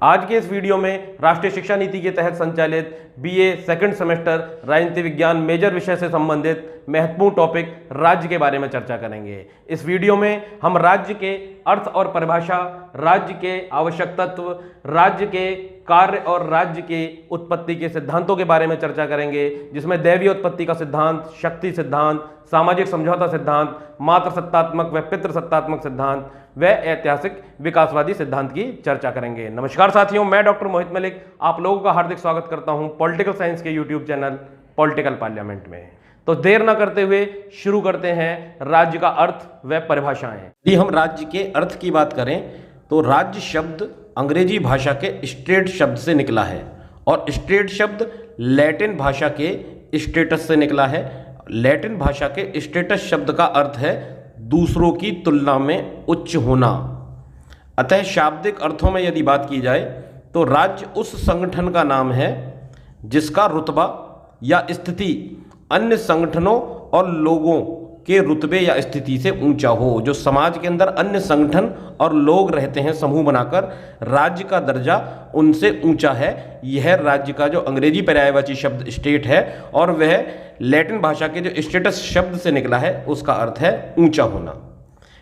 आज के इस वीडियो में राष्ट्रीय शिक्षा नीति के तहत संचालित बीए सेकंड सेमेस्टर राजनीति विज्ञान मेजर विषय से संबंधित महत्वपूर्ण टॉपिक राज्य के बारे में चर्चा करेंगे। इस वीडियो में हम राज्य के अर्थ और परिभाषा, राज्य के आवश्यक तत्व, राज्य के कार्य और राज्य के उत्पत्ति के सिद्धांतों के बारे में चर्चा करेंगे, जिसमें दैवीय उत्पत्ति का सिद्धांत, शक्ति सिद्धांत, सामाजिक समझौता सिद्धांत, मातृ सत्तात्मक व पितृ सत्तात्मक सिद्धांत व ऐतिहासिक विकासवादी सिद्धांत की चर्चा करेंगे। नमस्कार साथियों, मैं डॉक्टर मोहित मलिक आप लोगों का हार्दिक स्वागत करता हूं पॉलिटिकल साइंस के यूट्यूब चैनल पॉलिटिकल पार्लियामेंट में। तो देर न करते हुए शुरू करते हैं राज्य का अर्थ व परिभाषाएं। यदि हम राज्य के अर्थ की बात करें तो राज्य शब्द अंग्रेजी भाषा के स्टेट शब्द से निकला है और स्टेट शब्द लैटिन भाषा के स्टेटस से निकला है। लैटिन भाषा के स्टेटस शब्द का अर्थ है दूसरों की तुलना में उच्च होना। अतः शाब्दिक अर्थों में यदि बात की जाए तो राज्य उस संगठन का नाम है जिसका रुतबा या स्थिति अन्य संगठनों और लोगों के रुतबे या स्थिति से ऊंचा हो। जो समाज के अंदर अन्य संगठन और लोग रहते हैं समूह बनाकर, राज्य का दर्जा उनसे ऊंचा है। यह राज्य का जो अंग्रेजी पर्यायवाची शब्द स्टेट है और वह लैटिन भाषा के जो स्टेटस शब्द से निकला है उसका अर्थ है ऊंचा होना।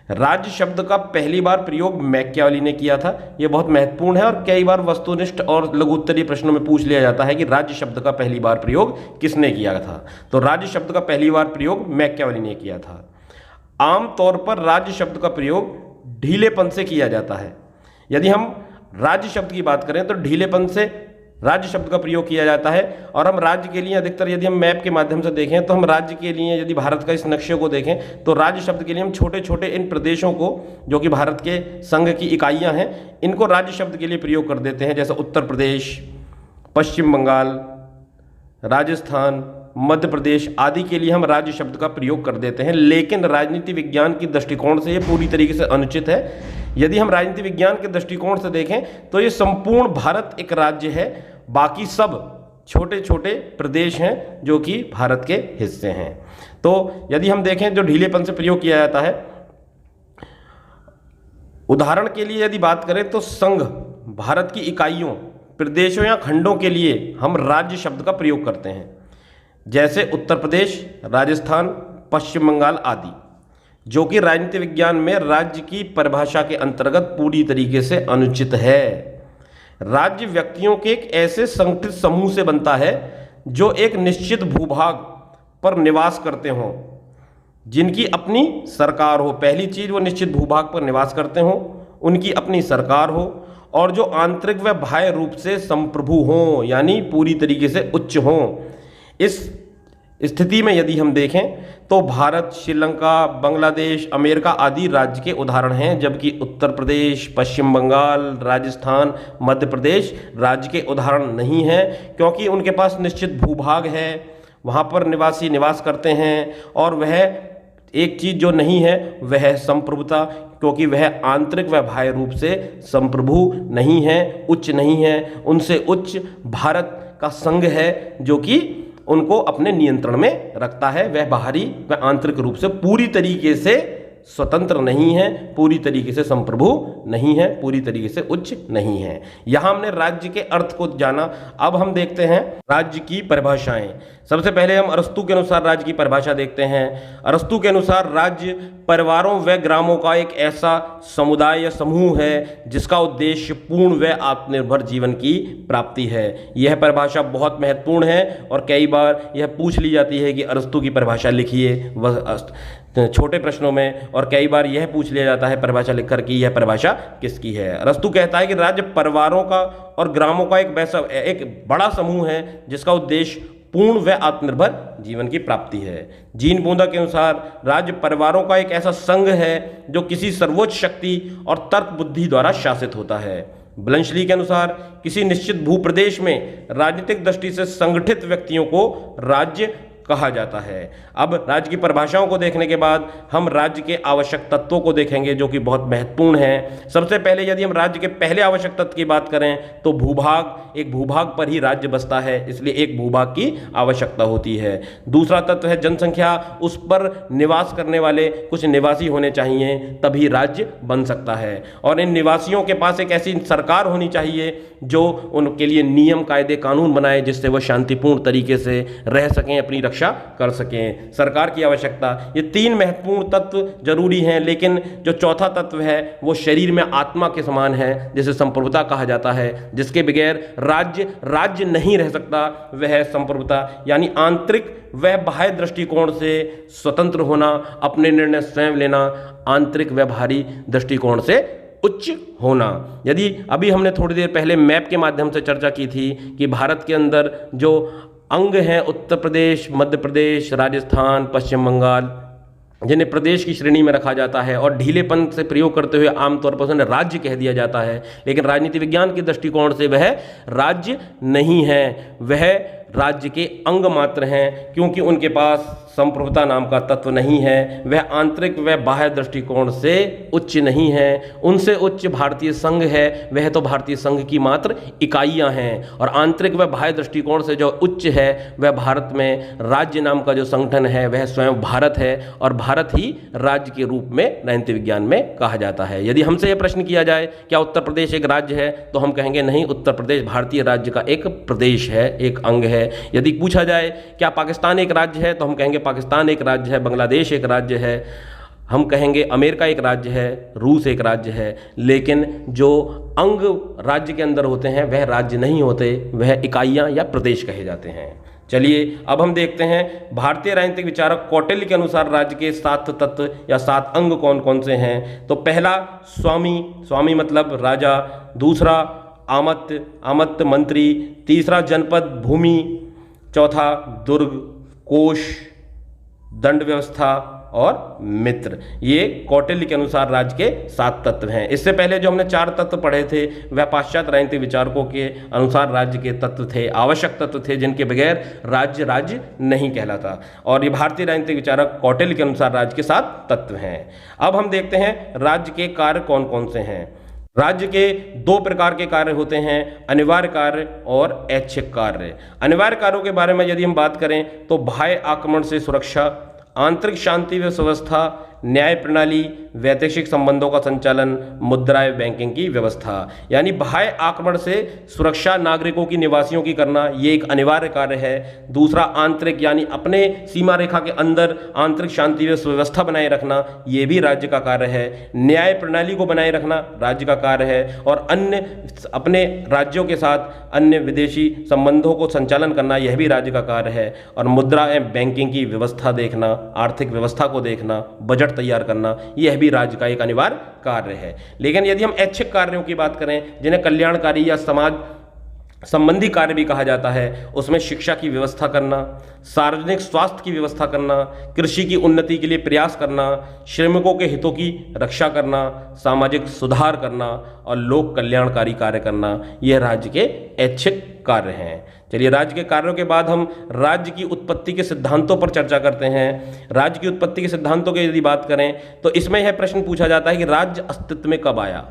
राज्य शब्द का पहली बार प्रयोग मैकियावेली ने किया था। यह बहुत महत्वपूर्ण है और कई बार वस्तुनिष्ठ और लघुत्तरीय प्रश्नों में पूछ लिया जाता है कि राज्य शब्द का पहली बार प्रयोग किसने किया था। तो राज्य शब्द का पहली बार प्रयोग मैकियावेली ने किया था। आमतौर पर राज्य शब्द का प्रयोग ढीलेपन से किया जाता है। यदि हम राज्य शब्द की बात करें तो ढीलेपन से राज्य शब्द का प्रयोग किया जाता है। और हम राज्य के लिए अधिकतर यदि हम मैप के माध्यम से देखें तो हम राज्य के लिए यदि भारत का इस नक्शे को देखें तो राज्य शब्द के लिए हम छोटे छोटे इन प्रदेशों को, जो कि भारत के संघ की इकाइयां हैं, इनको राज्य शब्द के लिए प्रयोग कर देते हैं। जैसे उत्तर प्रदेश, पश्चिम बंगाल, राजस्थान, मध्य प्रदेश आदि के लिए हम राज्य शब्द का प्रयोग कर देते हैं। लेकिन राजनीति विज्ञान की दृष्टिकोण से यह पूरी तरीके से अनुचित है। यदि हम राजनीति विज्ञान के दृष्टिकोण से देखें तो ये संपूर्ण भारत एक राज्य है, बाकी सब छोटे छोटे प्रदेश हैं जो कि भारत के हिस्से हैं। तो यदि हम देखें जो ढीलेपन से प्रयोग किया जाता है, उदाहरण के लिए यदि बात करें तो संघ, भारत की इकाइयों, प्रदेशों या खंडों के लिए हम राज्य शब्द का प्रयोग करते हैं, जैसे उत्तर प्रदेश, राजस्थान, पश्चिम बंगाल आदि, जो कि राजनीति विज्ञान में राज्य की परिभाषा के अंतर्गत पूरी तरीके से अनुचित है। राज्य व्यक्तियों के एक ऐसे संगठित समूह से बनता है जो एक निश्चित भूभाग पर निवास करते हों, जिनकी अपनी सरकार हो। पहली चीज, वो निश्चित भूभाग पर निवास करते हों, उनकी अपनी सरकार हो और जो आंतरिक व बाह्य रूप से संप्रभु हों, यानी पूरी तरीके से उच्च हों। इस स्थिति में यदि हम देखें तो भारत, श्रीलंका, बांग्लादेश, अमेरिका आदि राज्य के उदाहरण हैं, जबकि उत्तर प्रदेश, पश्चिम बंगाल, राजस्थान, मध्य प्रदेश राज्य के उदाहरण नहीं हैं, क्योंकि उनके पास निश्चित भूभाग है, वहाँ पर निवासी निवास करते हैं। और वह एक चीज़ जो नहीं है वह है संप्रभुता, क्योंकि वह आंतरिक व बाह्य रूप से संप्रभु नहीं है, उच्च नहीं है। उनसे उच्च भारत का संघ है जो कि उनको अपने नियंत्रण में रखता है। वह बाहरी व आंतरिक रूप से पूरी तरीके से स्वतंत्र नहीं है, पूरी तरीके से संप्रभु नहीं है, पूरी तरीके से उच्च नहीं है। यहाँ हमने राज्य के अर्थ को जाना। अब हम देखते हैं राज्य की परिभाषाएं। सबसे पहले हम अरस्तू के अनुसार राज्य की परिभाषा देखते हैं। अरस्तू के अनुसार राज्य परिवारों व ग्रामों का एक ऐसा समुदाय या समूह है जिसका उद्देश्य पूर्ण व आत्मनिर्भर जीवन की प्राप्ति है। यह परिभाषा बहुत महत्वपूर्ण है और कई बार यह पूछ ली जाती है कि अरस्तू की परिभाषा लिखिए वह छोटे प्रश्नों में, और कई बार यह पूछ लिया जाता है परिभाषा लिखकर कि यह परिभाषा किसकी है। अरस्तू कहता है कि राज्य परिवारों का और ग्रामों का एक बड़ा समूह है जिसका उद्देश्य पूर्ण व आत्मनिर्भर जीवन की प्राप्ति है। जीन बोंदा के अनुसार राज्य परिवारों का एक ऐसा संघ है जो किसी सर्वोच्च शक्ति और तर्क बुद्धि द्वारा शासित होता है। ब्लंशली के अनुसार किसी निश्चित भूप्रदेश में राजनीतिक दृष्टि से संगठित व्यक्तियों को राज्य कहा जाता है। अब राज्य की परिभाषाओं को देखने के बाद हम राज्य के आवश्यक तत्वों को देखेंगे जो कि बहुत महत्वपूर्ण है। सबसे पहले यदि हम राज्य के पहले आवश्यक तत्व की बात करें तो भूभाग, एक भूभाग पर ही राज्य बसता है, इसलिए एक भूभाग की आवश्यकता होती है। दूसरा तत्व है जनसंख्या, उस पर निवास करने वाले कुछ निवासी होने चाहिए तभी राज्य बन सकता है, और इन निवासियों के पास एक ऐसी सरकार होनी चाहिए जो उनके लिए नियम कायदे कानून बनाए जिससे वह शांतिपूर्ण तरीके से रह सकें, अपनी रक्षा कर सकें। सरकार की आवश्यकता, ये तीन महत्वपूर्ण तत्व जरूरी हैं, लेकिन जो चौथा तत्व है वो शरीर में आत्मा के समान है जिसे संप्रभुता कहा जाता है, जिसके बगैर राज्य नहीं रह सकता, वह है संप्रभुता, यानी आंतरिक व बाह्य दृष्टिकोण से स्वतंत्र होना, अपने निर्णय स्वयं लेना, आंतरिक व बाहरी दृष्टिकोण से उच्च होना। यदि अभी हमने थोड़ी देर पहले मैप के माध्यम से चर्चा की थी कि भारत के अंदर जो अंग हैं उत्तर प्रदेश, मध्य प्रदेश, राजस्थान, पश्चिम बंगाल, जिन्हें प्रदेश की श्रेणी में रखा जाता है और ढीलेपन से प्रयोग करते हुए आमतौर पर उन्हें राज्य कह दिया जाता है, लेकिन राजनीति विज्ञान के दृष्टिकोण से वह राज्य नहीं है, वह राज्य के अंग मात्र हैं, क्योंकि उनके पास संप्रभुता नाम का तत्व नहीं है, वह आंतरिक व बाह्य दृष्टिकोण से उच्च नहीं है। उनसे उच्च भारतीय संघ है, वह तो भारतीय संघ की मात्र इकाइयां हैं, और आंतरिक व बाह्य दृष्टिकोण से जो उच्च है वह भारत में राज्य नाम का जो संगठन है वह स्वयं भारत है, और भारत ही राज्य के रूप में राजनीति विज्ञान में कहा जाता है। यदि हमसे यह प्रश्न किया जाए क्या उत्तर प्रदेश एक राज्य है, तो हम कहेंगे नहीं, उत्तर प्रदेश भारतीय राज्य का एक प्रदेश है, एक अंग है। यदि पूछा जाए क्या पाकिस्तान एक राज्य है, तो हम कहेंगे पाकिस्तान एक राज्य है, बांग्लादेश एक राज्य है, हम कहेंगे अमेरिका एक राज्य है, रूस एक राज्य है, लेकिन जो अंग राज्य के अंदर होते हैं वह राज्य नहीं होते, वह इकाइयां या प्रदेश कहे जाते हैं। चलिए अब हम देखते हैं भारतीय राजनीतिक विचारक कौटिल्य के अनुसार राज्य के 7 तत्व या 7 अंग कौन कौन से हैं। तो पहला स्वामी मतलब राजा, दूसरा आमत्य मंत्री, तीसरा जनपद भूमि, चौथा दुर्ग, कोष, दंड व्यवस्था और मित्र। ये कौटिल्य के अनुसार राज्य के 7 तत्व हैं। इससे पहले जो हमने 4 तत्व पढ़े थे वह पाश्चात्य राजनीतिक विचारकों के अनुसार राज्य के तत्व थे, आवश्यक तत्व थे, जिनके बगैर राज्य नहीं कहलाता, और ये भारतीय राजनीतिक विचारक कौटिल्य के अनुसार राज्य के 7 तत्व हैं। अब हम देखते हैं राज्य के कार्य कौन कौन से हैं। राज्य के 2 प्रकार के कार्य होते हैं, अनिवार्य कार्य और ऐच्छिक कार्य। अनिवार्य कार्यों के बारे में यदि हम बात करें तो बाह्य आक्रमण से सुरक्षा, आंतरिक शांति व व्यवस्था, न्याय प्रणाली, वैदेशिक संबंधों का संचालन, मुद्रा एवं बैंकिंग की व्यवस्था। यानी बाह्य आक्रमण से सुरक्षा नागरिकों की, निवासियों की करना, ये एक अनिवार्य कार्य है। दूसरा आंतरिक, यानी अपने सीमा रेखा के अंदर आंतरिक शांति व व्यवस्था बनाए रखना, ये भी राज्य का कार्य है। न्याय प्रणाली को बनाए रखना राज्य का कार्य है, और अन्य अपने राज्यों के साथ अन्य विदेशी संबंधों को संचालन करना, यह भी राज्य का कार्य है। और मुद्रा एवं बैंकिंग की व्यवस्था देखना, आर्थिक व्यवस्था को देखना, बजट तैयार करना, यह भी राज्य का एक अनिवार्य कार्य है। लेकिन यदि हम ऐच्छिक कार्यों की बात करें, जिन्हें कल्याणकारी या समाज संबंधी कार्य भी कहा जाता है, उसमें शिक्षा की व्यवस्था करना, सार्वजनिक स्वास्थ्य की व्यवस्था करना, कृषि की उन्नति के लिए प्रयास करना, श्रमिकों के हितों की रक्षा करना, सामाजिक सुधार करना और लोक कल्याणकारी कार्य करना, यह राज्य के ऐच्छिक कार्य हैं। चलिए राज्य के कार्यों के बाद हम राज्य की उत्पत्ति के सिद्धांतों पर चर्चा करते हैं। राज्य की उत्पत्ति के सिद्धांतों की यदि बात करें तो इसमें यह प्रश्न पूछा जाता है कि राज्य अस्तित्व में कब आया,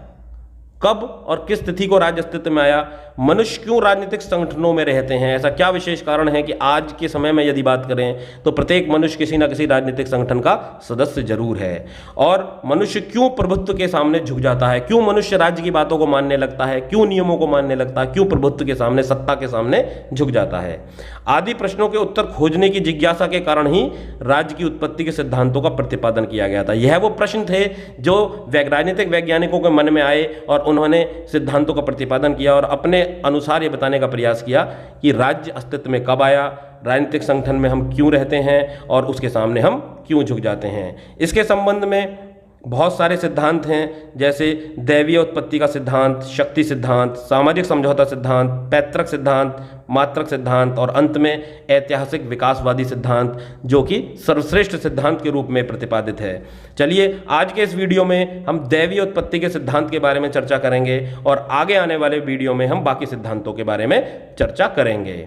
कब और किस तिथि को राज्य अस्तित्व में आया, मनुष्य क्यों राजनीतिक संगठनों में रहते हैं, ऐसा क्या विशेष कारण है कि आज के समय में यदि बात करें तो प्रत्येक मनुष्य किसी न किसी राजनीतिक संगठन का सदस्य जरूर है, और मनुष्य क्यों प्रभुत्व के सामने झुक जाता है, क्यों मनुष्य राज्य की बातों को मानने लगता है, क्यों नियमों को मानने लगता है, क्यों प्रभुत्व के सामने, सत्ता के सामने झुक जाता है, आदि प्रश्नों के उत्तर खोजने की जिज्ञासा के कारण ही राज्य की उत्पत्ति के सिद्धांतों का प्रतिपादन किया गया था। यह वो प्रश्न थे जो राजनीतिक वैज्ञानिकों के मन में आए और उन्होंने सिद्धांतों का प्रतिपादन किया और अपने अनुसार ये बताने का प्रयास किया कि राज्य अस्तित्व में कब आया, राजनीतिक संगठन में हम क्यों रहते हैं और उसके सामने हम क्यों झुक जाते हैं। इसके संबंध में बहुत सारे सिद्धांत हैं, जैसे दैवीय उत्पत्ति का सिद्धांत, शक्ति सिद्धांत, सामाजिक समझौता सिद्धांत, पैतृक सिद्धांत, मात्रक सिद्धांत और अंत में ऐतिहासिक विकासवादी सिद्धांत, जो कि सर्वश्रेष्ठ सिद्धांत के रूप में प्रतिपादित है। चलिए आज के इस वीडियो में हम दैवीय उत्पत्ति के सिद्धांत के बारे में चर्चा करेंगे और आगे आने वाले वीडियो में हम बाकी सिद्धांतों के बारे में चर्चा करेंगे।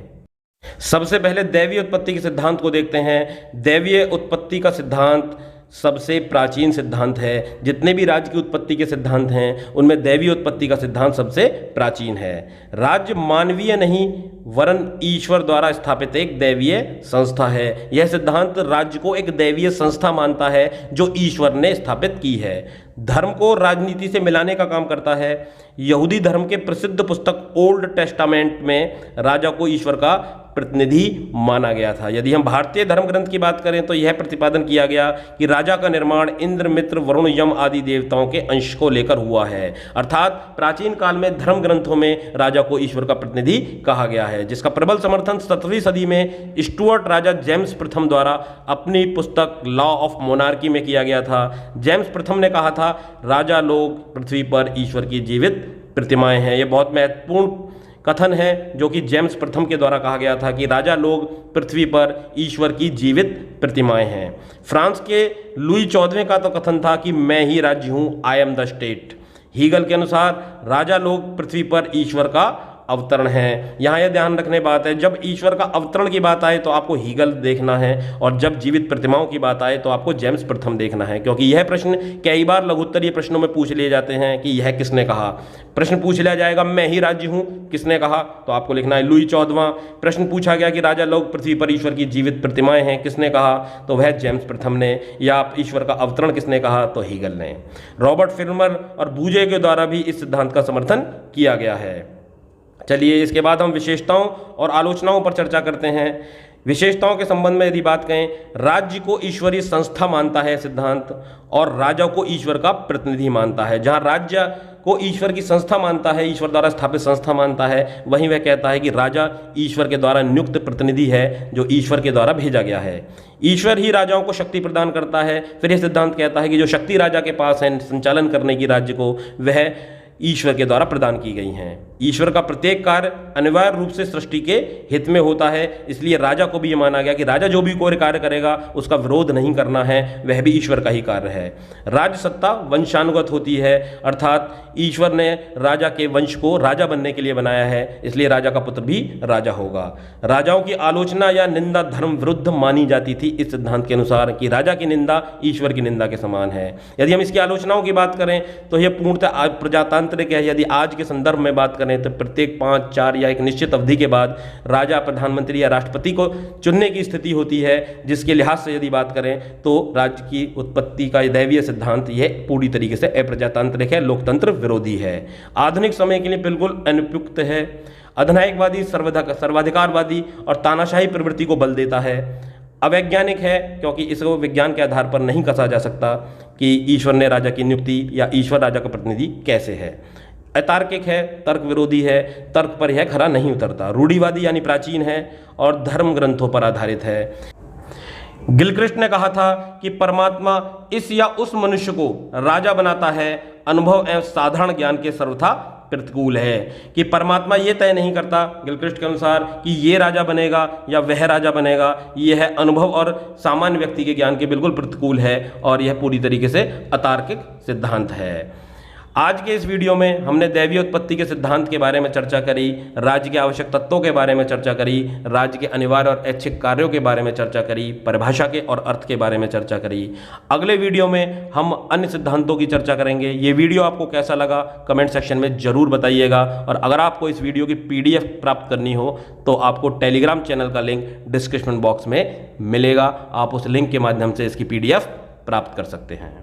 सबसे पहले दैवीय उत्पत्ति के सिद्धांत को देखते हैं। दैवीय उत्पत्ति का सिद्धांत सबसे प्राचीन सिद्धांत है। जितने भी राज्य की उत्पत्ति के सिद्धांत हैं उनमें दैवीय उत्पत्ति का सिद्धांत सबसे प्राचीन है। राज्य मानवीय नहीं वरन ईश्वर द्वारा स्थापित एक दैवीय संस्था है। यह सिद्धांत राज्य को एक दैवीय संस्था मानता है जो ईश्वर ने स्थापित की है। धर्म को राजनीति से मिलाने का काम करता है। यहूदी धर्म के प्रसिद्ध पुस्तक ओल्ड टेस्टामेंट में राजा को ईश्वर का प्रतिनिधि माना गया था। यदि हम भारतीय धर्म ग्रंथ की बात करें तो यह प्रतिपादन किया गया कि राजा का निर्माण इंद्र, मित्र, वरुण, यम आदि देवताओं के अंश को लेकर हुआ है। अर्थात प्राचीन काल में धर्म ग्रंथों में राजा को ईश्वर का प्रतिनिधि कहा गया है, जिसका प्रबल समर्थन 7वीं सदी में स्टुअर्ट राजा जेम्स प्रथम द्वारा अपनी पुस्तक लॉ ऑफ मोनार्की में किया गया था। जेम्स प्रथम ने कहा था राजा लोग पृथ्वी पर ईश्वर की जीवित प्रतिमाएं हैं। यह बहुत महत्वपूर्ण कथन है जो कि जेम्स प्रथम के द्वारा कहा गया था कि राजा लोग पृथ्वी पर ईश्वर की जीवित प्रतिमाएं हैं। फ्रांस के लुई 14वें का तो कथन था कि मैं ही राज्य हूं, I am the state. Hegel के अनुसार राजा लोग पृथ्वी पर ईश्वर का अवतरण है। यहाँ यह ध्यान रखने बात है, जब ईश्वर का अवतरण की बात आए तो आपको हीगल देखना है और जब जीवित प्रतिमाओं की बात आए तो आपको जेम्स प्रथम देखना है, क्योंकि यह प्रश्न कई बार लघुत्तरीय प्रश्नों में पूछ लिए जाते हैं कि यह किसने कहा। प्रश्न पूछ लिया जाएगा मैं ही राज्य हूँ, किसने कहा, तो आपको लिखना है लुई 14वां। प्रश्न पूछा गया कि राजा लोग पृथ्वी पर ईश्वर की जीवित प्रतिमाएं हैं, किसने कहा, तो वह जेम्स प्रथम ने। या ईश्वर का अवतरण किसने कहा, तो हीगल ने। रॉबर्ट फिल्मर और बूजे के द्वारा भी इस सिद्धांत का समर्थन किया गया है। चलिए इसके बाद हम विशेषताओं और आलोचनाओं पर चर्चा करते हैं। विशेषताओं के संबंध में यदि बात करें, राज्य को ईश्वरीय संस्था मानता है सिद्धांत और राजा को ईश्वर का प्रतिनिधि मानता है। जहां राज्य को ईश्वर की संस्था मानता है, ईश्वर द्वारा स्थापित संस्था मानता है, वहीं वह कहता है कि राजा ईश्वर के द्वारा नियुक्त प्रतिनिधि है जो ईश्वर के द्वारा भेजा गया है। ईश्वर ही राजाओं को शक्ति प्रदान करता है। फिर यह सिद्धांत कहता है कि जो शक्ति राजा के पास है संचालन करने की राज्य को, वह ईश्वर के द्वारा प्रदान की गई हैं। ईश्वर का प्रत्येक कार्य अनिवार्य रूप से सृष्टि के हित में होता है, इसलिए राजा को भी यह माना गया कि राजा जो भी कोई कार्य करेगा उसका विरोध नहीं करना है, वह भी ईश्वर का ही कार्य है। राज्य सत्ता वंशानुगत होती है, अर्थात ईश्वर ने राजा के वंश को राजा बनने के लिए बनाया है, इसलिए राजा का पुत्र भी राजा होगा। राजाओं की आलोचना या निंदा धर्म विरुद्ध मानी जाती थी इस सिद्धांत के अनुसार कि राजा की निंदा ईश्वर की निंदा के समान है। यदि हम इसकी आलोचनाओं की बात करें तो यह पूर्णतः प्रजातांत्रिक है। यदि आज के संदर्भ में बात करें तो प्रत्येक 5, 4 या एक निश्चित अवधि के बाद राजा प्रधानमंत्री या राष्ट्रपति को चुनने की स्थिति होती है, जिसके लिहाज से यदि बात करें तो राज्य की उत्पत्ति का दैवीय सिद्धांत यह पूरी तरीके से अप्रजातांत्रिक है, लोकतंत्र विरोधी है, आधुनिक समय के लिए बिल्कुल अनुपयुक्त है, अधिनायकवादी, सर्वाधिकारवादी और तानाशाही प्रवृत्ति को बल देता है, अवैज्ञानिक है क्योंकि इसको विज्ञान के आधार पर नहीं कसा जा सकता कि ईश्वर ने राजा की नियुक्ति या ईश्वर राजा का प्रतिनिधि कैसे है, अतार्किक है, तर्क विरोधी है, तर्क पर यह खरा नहीं उतरता, रूढ़िवादी यानी प्राचीन है और धर्म ग्रंथों पर आधारित है। गिलक्रिस्ट ने कहा था कि परमात्मा इस या उस मनुष्य को राजा बनाता है, अनुभव एवं साधारण ज्ञान के सर्वथा प्रतिकूल है। कि परमात्मा ये तय नहीं करता गिलक्रिस्ट के अनुसार कि ये राजा बनेगा या वह राजा बनेगा, यह है अनुभव और सामान्य व्यक्ति के ज्ञान के बिल्कुल प्रतिकूल है और यह पूरी तरीके से अतार्किक सिद्धांत है। आज के इस वीडियो में हमने दैवीय उत्पत्ति के सिद्धांत के बारे में चर्चा करी, राज्य के आवश्यक तत्वों के बारे में चर्चा करी, राज्य के अनिवार्य और ऐच्छिक कार्यों के बारे में चर्चा करी, परिभाषा के और अर्थ के बारे में चर्चा करी। अगले वीडियो में हम अन्य सिद्धांतों की चर्चा करेंगे। ये वीडियो आपको कैसा लगा कमेंट सेक्शन में जरूर बताइएगा और अगर आपको इस वीडियो की PDF प्राप्त करनी हो तो आपको टेलीग्राम चैनल का लिंक डिस्क्रिप्शन बॉक्स में मिलेगा, आप उस लिंक के माध्यम से इसकी PDF प्राप्त कर सकते हैं।